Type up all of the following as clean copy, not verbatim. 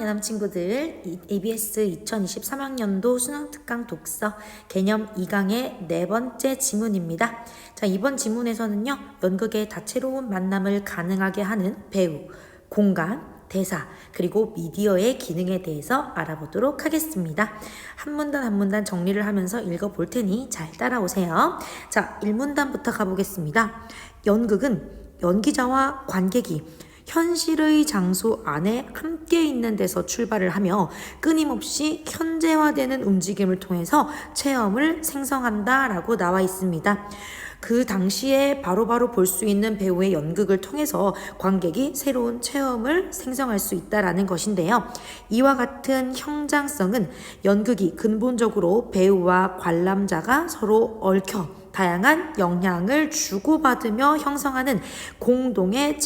연암 친구들, ABS 2023학년도 수능특강 독서 개념 2강의 네 번째 지문입니다. 자, 이번 지문에서는요, 연극의 다채로운 만남을 가능하게 하는 배우, 공간, 대사, 그리고 미디어의 기능에 대해서 알아보도록 하겠습니다. 한 문단 한 문단 정리를 하면서 읽어볼 테니 잘 따라오세요. 자, 1문단부터 가보겠습니다. 연극은 연기자와 관객이 현실의 장소 안에 함께 있는 데서 출발을 하며 끊임없이 현재화되는 움직임을 통해서 체험을 생성한다 라고 나와 있습니다. 그 당시에 바로바로 볼 수 있는 배우의 연극을 통해서 관객이 새로운 체험을 생성할 수 있다라는 것인데요. 이와 같은 형장성은 연극이 근본적으로 배우와 관람자가 서로 얽혀 다양한 영향을 주고받으며 형성하는 공동의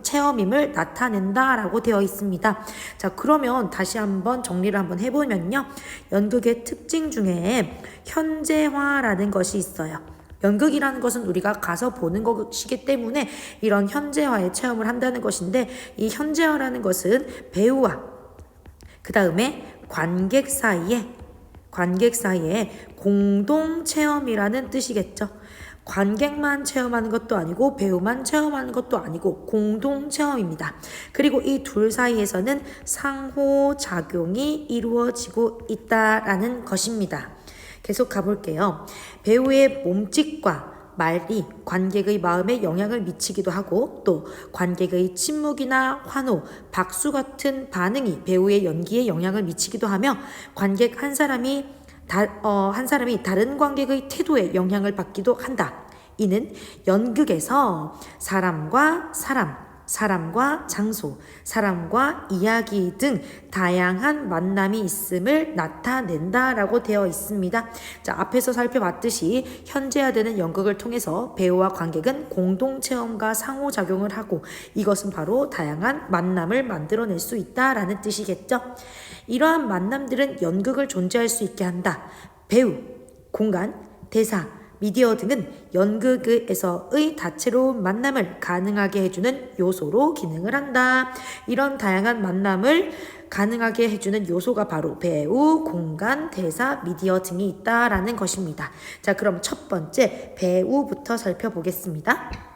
체험임을 나타낸다라고 되어 있습니다. 자, 그러면 다시 한번 정리를 한번 해보면요. 연극의 특징 중에 현재화라는 것이 있어요. 연극이라는 것은 우리가 가서 보는 것이기 때문에 이런 현재화의 체험을 한다는 것인데, 이 현재화라는 것은 배우와 그 다음에 관객 사이에 공동 체험이라는 뜻이겠죠. 관객만 체험하는 것도 아니고 배우만 체험하는 것도 아니고 공동 체험입니다. 그리고 이 둘 사이에서는 상호작용이 이루어지고 있다라는 것입니다. 계속 가볼게요. 배우의 몸짓과 말이 관객의 마음에 영향을 미치기도 하고, 또 관객의 침묵이나 환호, 박수 같은 반응이 배우의 연기에 영향을 미치기도 하며, 관객 한 사람이 다른 관객의 태도에 영향을 받기도 한다. 이는 연극에서 사람과 장소, 사람과 이야기 등 다양한 만남이 있음을 나타낸다라고 되어 있습니다. 자, 앞에서 살펴봤듯이 현재화되는 연극을 통해서 배우와 관객은 공동체험과 상호작용을 하고, 이것은 바로 다양한 만남을 만들어낼 수 있다라는 뜻이겠죠. 이러한 만남들은 연극을 존재할 수 있게 한다. 배우, 공간, 대사, 미디어 등은 연극에서의 다채로운 만남을 가능하게 해주는 요소로 기능을 한다. 이런 다양한 만남을 가능하게 해주는 요소가 바로 배우, 공간, 대사, 미디어 등이 있다라는 것입니다. 자, 그럼 첫 번째 배우부터 살펴보겠습니다.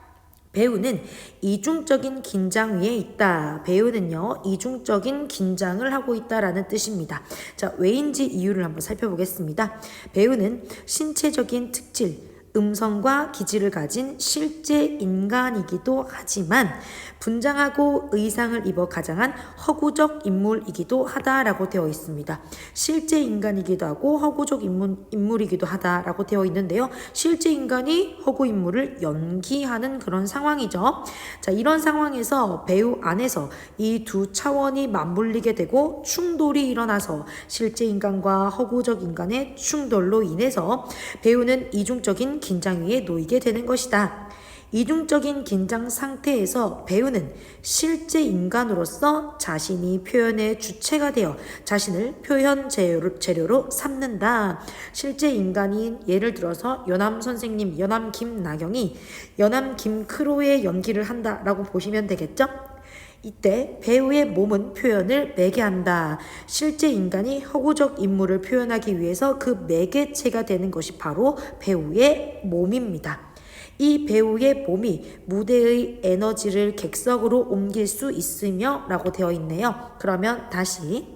배우는 이중적인 긴장 위에 있다. 배우는요, 이중적인 긴장을 하고 있다라는 뜻입니다. 자, 왜인지 이유를 한번 살펴보겠습니다. 배우는 신체적인 특질, 음성과 기질을 가진 실제 인간이기도 하지만 분장하고 의상을 입어 가장한 허구적 인물이기도 하다라고 되어 있습니다. 실제 인간이기도 하고 허구적 인물이기도 하다라고 되어 있는데요. 실제 인간이 허구 인물을 연기하는 그런 상황이죠. 자, 이런 상황에서 배우 안에서 이 두 차원이 맞물리게 되고 충돌이 일어나서 실제 인간과 허구적 인간의 충돌로 인해서 배우는 이중적인 긴장 위에 놓이게 되는 것이다. 이중적인 긴장 상태에서 배우는 실제 인간으로서 자신이 표현의 주체가 되어 자신을 표현 재료로 삼는다. 실제 인간인, 예를 들어서 연암 선생님, 연암 김나경이 연암 김크로의 연기를 한다라고 보시면 되겠죠? 이때 배우의 몸은 표현을 매개한다. 실제 인간이 허구적 인물을 표현하기 위해서 그 매개체가 되는 것이 바로 배우의 몸입니다. 이 배우의 몸이 무대의 에너지를 객석으로 옮길 수 있으며 라고 되어 있네요. 그러면 다시,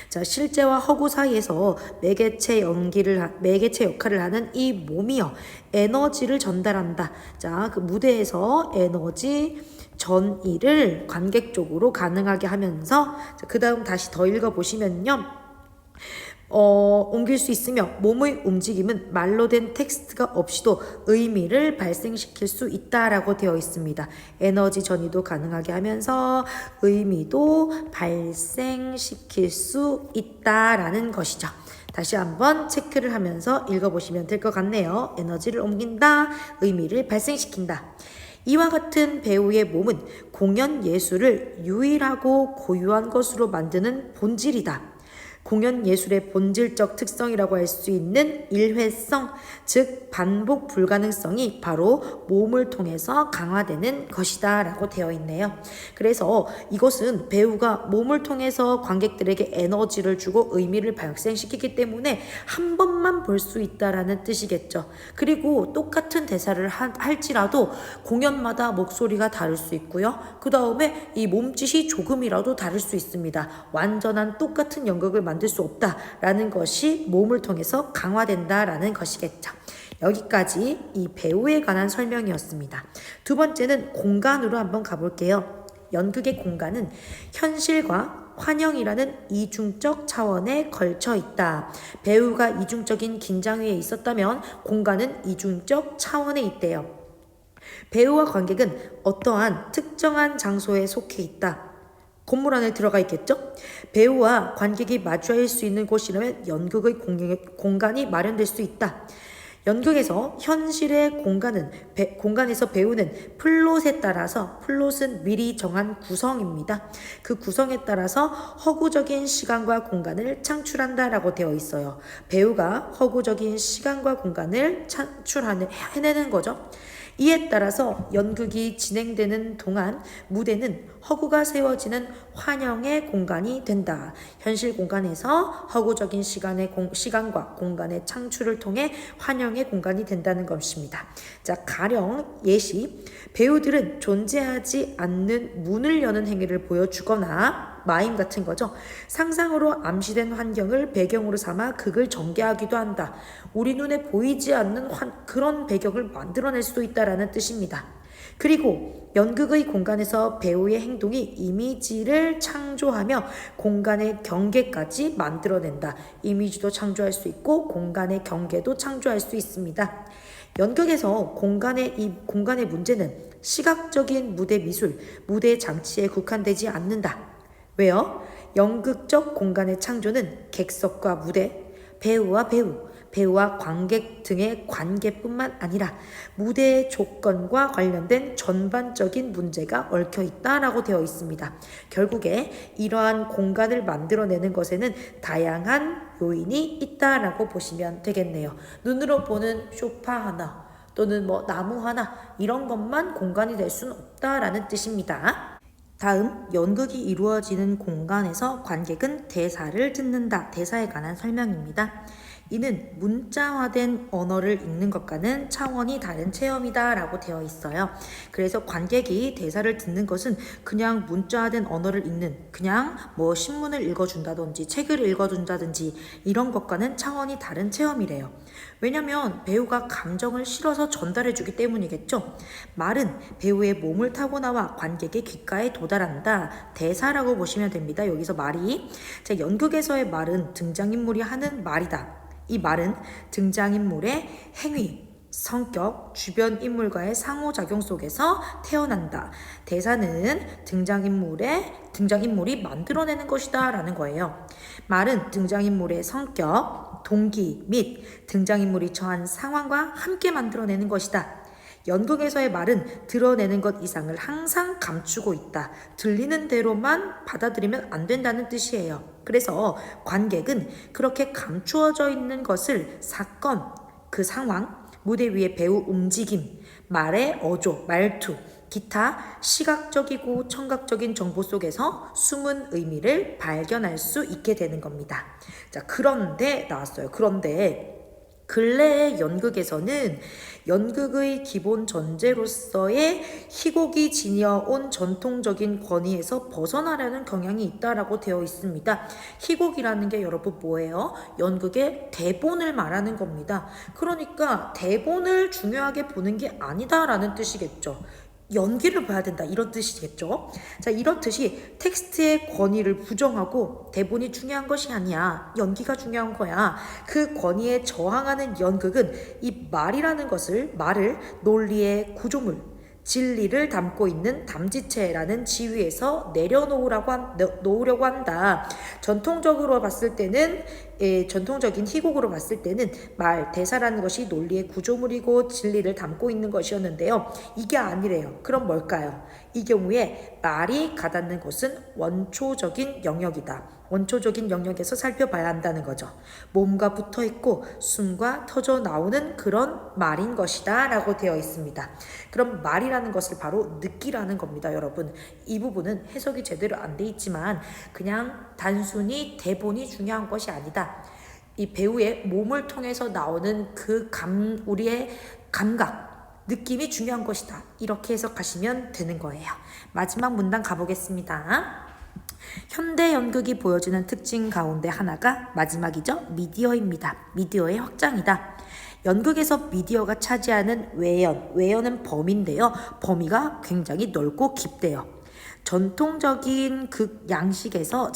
자, 실제와 허구 사이에서 매개체 역할을 하는 이 몸이요, 에너지를 전달한다. 자, 그 무대에서 에너지 전이를 관객 쪽으로 가능하게 하면서, 그 다음 다시 더 읽어보시면요, 옮길 수 있으며 몸의 움직임은 말로 된 텍스트가 없이도 의미를 발생시킬 수 있다라고 되어 있습니다. 에너지 전이도 가능하게 하면서 의미도 발생시킬 수 있다라는 것이죠. 다시 한번 체크를 하면서 읽어보시면 될 것 같네요. 에너지를 옮긴다, 의미를 발생시킨다. 이와 같은 배우의 몸은 공연 예술을 유일하고 고유한 것으로 만드는 본질이다. 공연 예술의 본질적 특성이라고 할 수 있는 일회성, 즉 반복 불가능성이 바로 몸을 통해서 강화되는 것이다 라고 되어 있네요. 그래서 이것은 배우가 몸을 통해서 관객들에게 에너지를 주고 의미를 발생시키기 때문에 한 번만 볼 수 있다라는 뜻이겠죠. 그리고 똑같은 대사를 할지라도 공연마다 목소리가 다를 수 있고요. 그 다음에 이 몸짓이 조금이라도 다를 수 있습니다. 완전한 똑같은 연극을 만들 수 없다라는 것이 몸을 통해서 강화된다라는 것이겠죠. 여기까지 이 배우에 관한 설명이었습니다. 두 번째는 공간으로 한번 가볼게요. 연극의 공간은 현실과 환영이라는 이중적 차원에 걸쳐 있다. 배우가 이중적인 긴장위에 있었다면 공간은 이중적 차원에 있대요. 배우와 관객은 어떠한 특정한 장소에 속해 있다. 건물 안에 들어가 있겠죠? 배우와 관객이 마주할 수 있는 곳이라면 연극의 공간이 마련될 수 있다. 연극에서 현실의 공간에서 배우는 플롯에 따라서, 플롯은 미리 정한 구성입니다. 그 구성에 따라서 허구적인 시간과 공간을 창출한다라고 되어 있어요. 배우가 허구적인 시간과 공간을 해내는 거죠. 이에 따라서 연극이 진행되는 동안 무대는 허구가 세워지는 환영의 공간이 된다. 현실 공간에서 허구적인 시간과 공간의 창출을 통해 환영의 공간이 된다는 것입니다. 자, 가령 예시, 배우들은 존재하지 않는 문을 여는 행위를 보여주거나 마임 같은 거죠. 상상으로 암시된 환경을 배경으로 삼아 극을 전개하기도 한다. 우리 눈에 보이지 않는 그런 배경을 만들어낼 수도 있다라는 뜻입니다. 그리고 연극의 공간에서 배우의 행동이 이미지를 창조하며 공간의 경계까지 만들어낸다. 이미지도 창조할 수 있고 공간의 경계도 창조할 수 있습니다. 연극에서 공간의 문제는 시각적인 무대 미술, 무대 장치에 국한되지 않는다. 왜요? 연극적 공간의 창조는 객석과 무대, 배우와 관객 등의 관계뿐만 아니라 무대의 조건과 관련된 전반적인 문제가 얽혀 있다라고 되어 있습니다. 결국에 이러한 공간을 만들어내는 것에는 다양한 요인이 있다라고 보시면 되겠네요. 눈으로 보는 소파 하나 또는 나무 하나 이런 것만 공간이 될 수는 없다라는 뜻입니다. 다음, 연극이 이루어지는 공간에서 관객은 대사를 듣는다. 대사에 관한 설명입니다. 이는 문자화된 언어를 읽는 것과는 차원이 다른 체험이다 라고 되어 있어요. 그래서 관객이 대사를 듣는 것은 그냥 문자화된 언어를 읽는, 그냥 신문을 읽어준다든지 책을 읽어준다든지 이런 것과는 차원이 다른 체험이래요. 왜냐면 배우가 감정을 실어서 전달해주기 때문이겠죠. 말은 배우의 몸을 타고 나와 관객의 귓가에 도달한다. 대사라고 보시면 됩니다. 여기서 말이, 연극에서의 말은 등장인물이 하는 말이다. 이 말은 등장인물의 행위, 성격, 주변 인물과의 상호작용 속에서 태어난다. 대사는 등장인물이 만들어내는 것이다 라는 거예요. 말은 등장인물의 성격, 동기 및 등장인물이 처한 상황과 함께 만들어내는 것이다. 연극에서의 말은 드러내는 것 이상을 항상 감추고 있다. 들리는 대로만 받아들이면 안 된다는 뜻이에요. 그래서 관객은 그렇게 감추어져 있는 것을 사건, 그 상황, 무대 위의 배우 움직임, 말의 어조, 말투, 기타 시각적이고 청각적인 정보 속에서 숨은 의미를 발견할 수 있게 되는 겁니다. 자, 그런데 나왔어요. 그런데 근래의 연극에서는 연극의 기본 전제로서의 희곡이 지녀온 전통적인 권위에서 벗어나려는 경향이 있다라고 되어 있습니다. 희곡이라는 게 여러분 뭐예요? 연극의 대본을 말하는 겁니다. 그러니까 대본을 중요하게 보는 게 아니다라는 뜻이겠죠. 연기를 봐야 된다 이런 뜻이겠죠. 자, 이렇듯이 텍스트의 권위를 부정하고 대본이 중요한 것이 아니야, 연기가 중요한 거야. 그 권위에 저항하는 연극은 이 말을 논리의 구조물, 진리를 담고 있는 담지체라는 지위에서 놓으려고 한다. 전통적으로 봤을 때는 전통적인 희곡으로 봤을 때는 말, 대사라는 것이 논리의 구조물이고 진리를 담고 있는 것이었는데요. 이게 아니래요. 그럼 뭘까요? 이 경우에 말이 가닿는 곳은 원초적인 영역이다. 원초적인 영역에서 살펴봐야 한다는 거죠. 몸과 붙어있고 숨과 터져 나오는 그런 말인 것이다 라고 되어 있습니다. 그럼 말이라는 것을 바로 느끼라는 겁니다. 여러분, 이 부분은 해석이 제대로 안 돼 있지만 그냥 단순히 대본이 중요한 것이 아니다. 이 배우의 몸을 통해서 나오는 우리의 감각, 느낌이 중요한 것이다. 이렇게 해석하시면 되는 거예요. 마지막 문단 가보겠습니다. 현대 연극이 보여주는 특징 가운데 하나가 마지막이죠. 미디어입니다. 미디어의 확장이다. 연극에서 미디어가 차지하는 외연은 범위인데요. 범위가 굉장히 넓고 깊대요. 전통적인 극 양식에서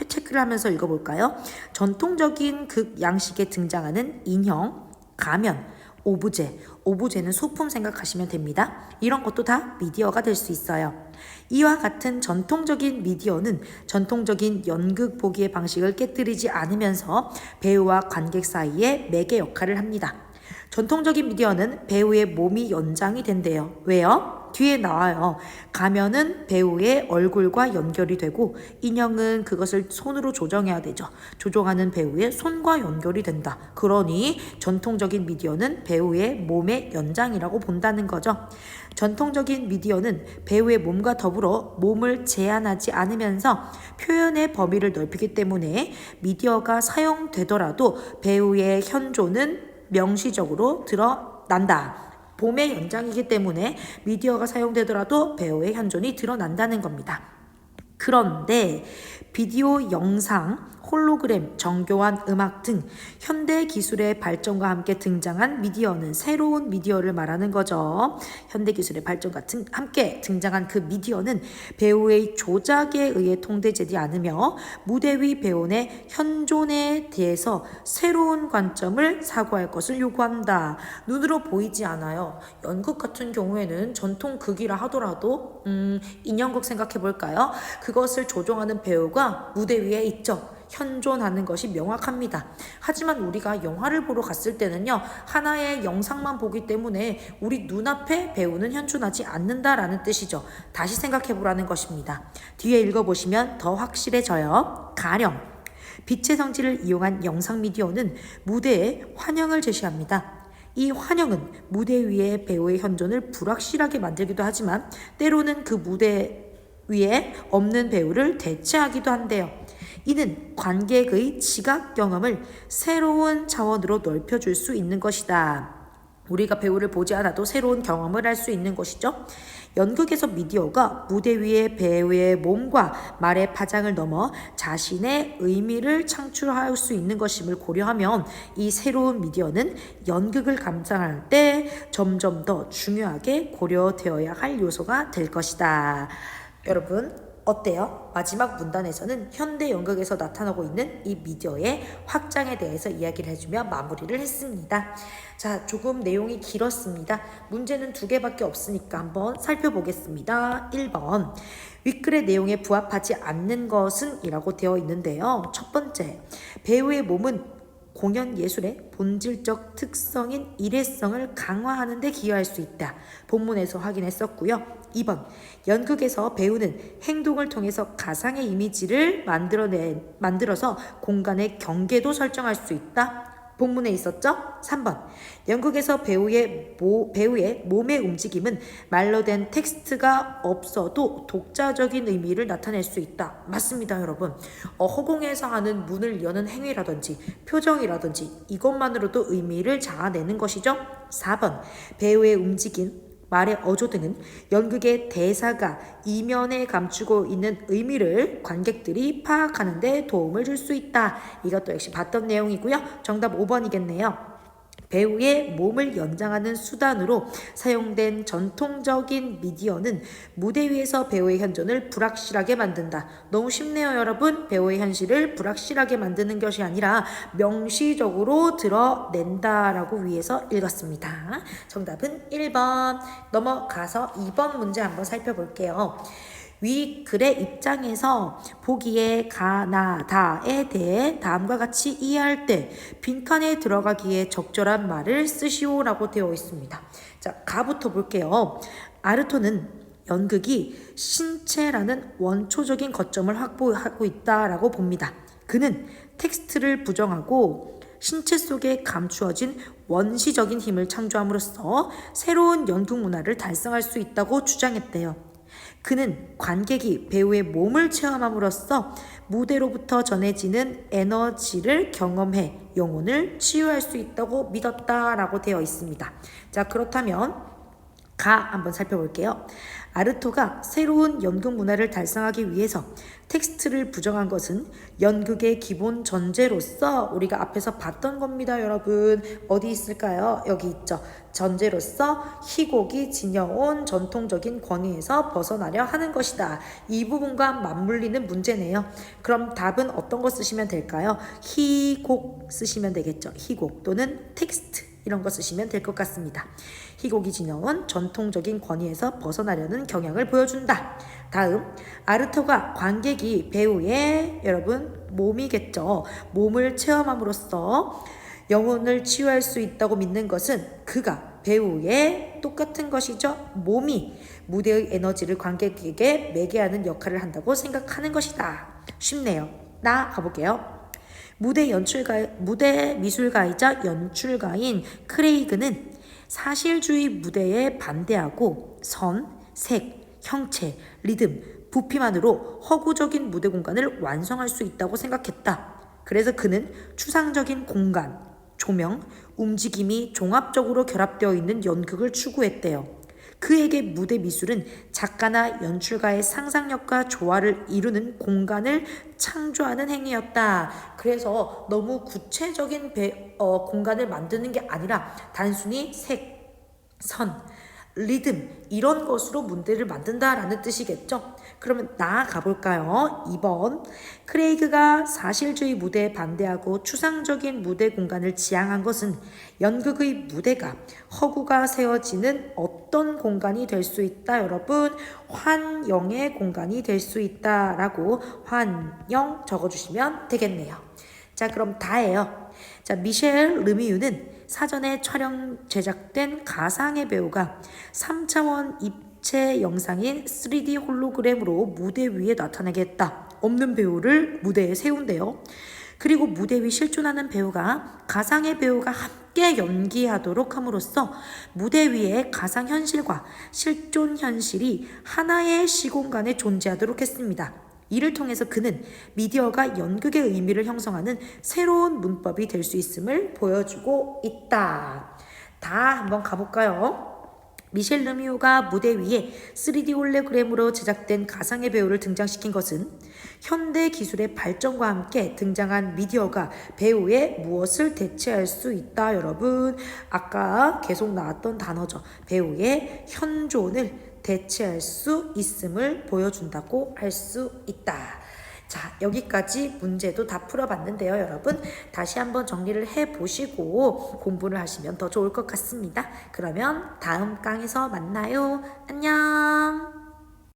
체크를 하면서 읽어볼까요? 전통적인 극 양식에 등장하는 인형, 가면, 오브제는 소품 생각하시면 됩니다. 이런 것도 다 미디어가 될 수 있어요. 이와 같은 전통적인 미디어는 전통적인 연극 보기의 방식을 깨뜨리지 않으면서 배우와 관객 사이에 매개 역할을 합니다. 전통적인 미디어는 배우의 몸이 연장이 된대요. 왜요? 뒤에 나와요. 가면은 배우의 얼굴과 연결이 되고 인형은 그것을 손으로 조정해야 되죠. 조종하는 배우의 손과 연결이 된다. 그러니 전통적인 미디어는 배우의 몸의 연장이라고 본다는 거죠. 전통적인 미디어는 배우의 몸과 더불어 몸을 제한하지 않으면서 표현의 범위를 넓히기 때문에 미디어가 사용되더라도 배우의 현존은 명시적으로 드러난다. 몸의 연장이기 때문에 미디어가 사용되더라도 배우의 현존이 드러난다는 겁니다. 그런데 비디오, 영상, 홀로그램, 정교한 음악 등 현대 기술의 발전과 함께 등장한 미디어는 새로운 미디어를 말하는 거죠. 현대 기술의 발전과 함께 등장한 그 미디어는 배우의 조작에 의해 통제되지 않으며 무대 위 배우의 현존에 대해서 새로운 관점을 사고할 것을 요구한다. 눈으로 보이지 않아요. 연극 같은 경우에는 전통 극이라 하더라도 인형극 생각해 볼까요? 그것을 조종하는 배우가 무대 위에 있죠. 현존하는 것이 명확합니다. 하지만 우리가 영화를 보러 갔을 때는요, 하나의 영상만 보기 때문에 우리 눈앞에 배우는 현존하지 않는다라는 뜻이죠. 다시 생각해 보라는 것입니다. 뒤에 읽어보시면 더 확실해져요. 가령 빛의 성질을 이용한 영상 미디어는 무대에 환영을 제시합니다. 이 환영은 무대 위의 배우의 현존을 불확실하게 만들기도 하지만 때로는 그 무대 위에 없는 배우를 대체하기도 한대요. 이는 관객의 지각 경험을 새로운 차원으로 넓혀줄 수 있는 것이다. 우리가 배우를 보지 않아도 새로운 경험을 할 수 있는 것이죠. 연극에서 미디어가 무대 위의 배우의 몸과 말의 파장을 넘어 자신의 의미를 창출할 수 있는 것임을 고려하면 이 새로운 미디어는 연극을 감상할 때 점점 더 중요하게 고려되어야 할 요소가 될 것이다. 여러분, 어때요? 마지막 문단에서는 현대 연극에서 나타나고 있는 이 미디어의 확장에 대해서 이야기를 해주며 마무리를 했습니다. 자, 조금 내용이 길었습니다. 문제는 2개밖에 없으니까 한번 살펴보겠습니다. 1번, 윗글의 내용에 부합하지 않는 것은 이라고 되어 있는데요. 첫 번째, 배우의 몸은 공연 예술의 본질적 특성인 일회성을 강화하는 데 기여할 수 있다. 본문에서 확인했었고요. 2번, 연극에서 배우는 행동을 통해서 가상의 이미지를 만들어서 공간의 경계도 설정할 수 있다. 본문에 있었죠? 3번, 연극에서 배우의 몸의 움직임은 말로 된 텍스트가 없어도 독자적인 의미를 나타낼 수 있다. 맞습니다, 여러분. 허공에서 하는 문을 여는 행위라든지 표정이라든지 이것만으로도 의미를 자아내는 것이죠. 4번, 배우의 움직임, 말의 어조 등은 연극의 대사가 이면에 감추고 있는 의미를 관객들이 파악하는 데 도움을 줄 수 있다. 이것도 역시 봤던 내용이고요. 정답 5번이겠네요. 배우의 몸을 연장하는 수단으로 사용된 전통적인 미디어는 무대 위에서 배우의 현존을 불확실하게 만든다. 너무 쉽네요, 여러분. 배우의 현실을 불확실하게 만드는 것이 아니라 명시적으로 드러낸다라고 위해서 읽었습니다. 정답은 1번. 넘어가서 2번 문제 한번 살펴볼게요. 위 글의 입장에서 보기에 가, 나, 다에 대해 다음과 같이 이해할 때 빈칸에 들어가기에 적절한 말을 쓰시오라고 되어 있습니다. 자, 가부터 볼게요. 아르토는 연극이 신체라는 원초적인 거점을 확보하고 있다라고 봅니다. 그는 텍스트를 부정하고 신체 속에 감추어진 원시적인 힘을 창조함으로써 새로운 연극 문화를 달성할 수 있다고 주장했대요. 그는 관객이 배우의 몸을 체험함으로써 무대로부터 전해지는 에너지를 경험해 영혼을 치유할 수 있다고 믿었다라고 되어 있습니다. 자, 그렇다면 가 한번 살펴볼게요. 아르토가 새로운 연극 문화를 달성하기 위해서 텍스트를 부정한 것은 연극의 기본 전제로서 우리가 앞에서 봤던 겁니다, 여러분. 어디 있을까요? 여기 있죠. 전제로서 희곡이 지녀온 전통적인 권위에서 벗어나려 하는 것이다. 이 부분과 맞물리는 문제네요. 그럼 답은 어떤 거 쓰시면 될까요? 희곡 쓰시면 되겠죠. 희곡 또는 텍스트 이런 거 쓰시면 될 것 같습니다. 희곡이 지녀온 전통적인 권위에서 벗어나려는 경향을 보여준다. 다음, 아르토가 관객이 배우의 여러분 몸이겠죠. 몸을 체험함으로써 영혼을 치유할 수 있다고 믿는 것은 그가 배우의 똑같은 것이죠. 몸이 무대의 에너지를 관객에게 매개하는 역할을 한다고 생각하는 것이다. 쉽네요. 나 가볼게요. 무대 미술가이자 연출가인 크레이그는 사실주의 무대에 반대하고 선, 색, 형체, 리듬, 부피만으로 허구적인 무대 공간을 완성할 수 있다고 생각했다. 그래서 그는 추상적인 공간, 조명, 움직임이 종합적으로 결합되어 있는 연극을 추구했대요. 그에게 무대 미술은 작가나 연출가의 상상력과 조화를 이루는 공간을 창조하는 행위였다. 그래서 너무 구체적인 공간을 만드는 게 아니라 단순히 색, 선, 리듬 이런 것으로 무대를 만든다라는 뜻이겠죠. 그러면 나아가 볼까요? 2번. 크레이그가 사실주의 무대에 반대하고 추상적인 무대 공간을 지향한 것은 연극의 무대가 허구가 세워지는 어떤 공간이 될 수 있다. 여러분, 환영의 공간이 될 수 있다라고 환영 적어주시면 되겠네요. 자, 그럼 다예요. 자, 미셸 르미유는 사전에 촬영 제작된 가상의 배우가 3차원 입체 영상인 3D 홀로그램으로 무대 위에 나타나게 했다. 없는 배우를 무대에 세운대요. 그리고 무대 위 실존하는 배우가 가상의 배우가 함께 연기하도록 함으로써 무대 위에 가상현실과 실존현실이 하나의 시공간에 존재하도록 했습니다. 이를 통해서 그는 미디어가 연극의 의미를 형성하는 새로운 문법이 될 수 있음을 보여주고 있다. 다 한번 가볼까요? 미셸 르미오가 무대 위에 3D 홀로그램으로 제작된 가상의 배우를 등장시킨 것은 현대 기술의 발전과 함께 등장한 미디어가 배우의 무엇을 대체할 수 있다. 여러분, 아까 계속 나왔던 단어죠. 배우의 현존을 대체할 수 있음을 보여준다고 할 수 있다. 자, 여기까지 문제도 다 풀어봤는데요, 여러분. 다시 한번 정리를 해보시고 공부를 하시면 더 좋을 것 같습니다. 그러면 다음 강에서 만나요. 안녕.